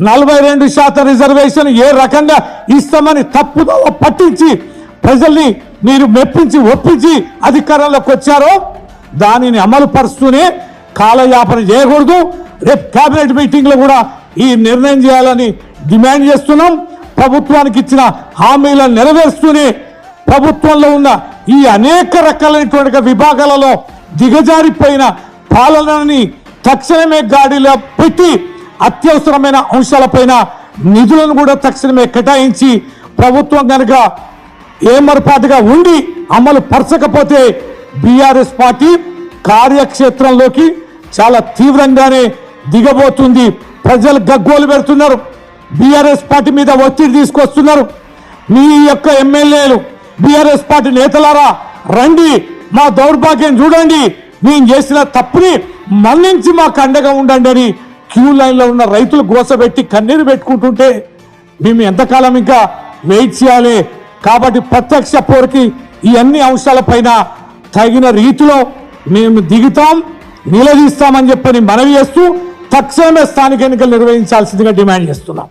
42% reservation ఏ రకంగా ఇస్తామని తప్పుదో పట్టించి ప్రజల్ని మీరు మెప్పించి ఒప్పించి అధికారంలోకి వచ్చారో దానిని అమలు పరుస్తూనే కాలయాపన చేయకూడదు. రేపు కేబినెట్ మీటింగ్లో కూడా ఈ నిర్ణయం చేయాలని డిమాండ్ చేస్తున్నాం. ప్రభుత్వానికి ఇచ్చిన హామీలను నెరవేరుస్తూనే ప్రభుత్వంలో ఉన్న ఈ అనేక రకాలైనటువంటి విభాగాలలో దిగజారిపోయిన పాలనని తక్షణమే గాడిలో పెట్టి అత్యవసరమైన అంశాలపైన నిధులను కూడా తక్షణమే కేటాయించి ప్రభుత్వం కనుక ఏమరపాటుగా ఉండి అమలు పరచకపోతే బీఆర్ఎస్ పార్టీ కార్యక్షేత్రంలోకి చాలా తీవ్రంగానే దిగబోతుంది. ప్రజలు గగ్గోలు పెడుతున్నారు, బీఆర్ఎస్ పార్టీ మీద ఒత్తిడి తీసుకొస్తున్నారు. మీ యొక్క ఎమ్మెల్యేలు బీఆర్ఎస్ పార్టీ నేతలారా రండి, మా దౌర్భాగ్యం చూడండి, మేము చేసిన తప్పుని మన్నించి మాకు అండగా ఉండండి అని క్యూ లైన్లో ఉన్న రైతులు గోసబెట్టి కన్నీరు పెట్టుకుంటుంటే మేము ఎంతకాలం ఇంకా వెయిట్ చేయాలి? కాబట్టి ప్రత్యక్ష పోరుకి ఈ అన్ని అంశాలపైన తగిన రీతిలో మేము దిగుతాం, నిలదీస్తామని చెప్పని మనవి చేస్తూ తక్షణమే స్థానిక ఎన్నికలు నిర్వహించాల్సిందిగా డిమాండ్ చేస్తున్నాం.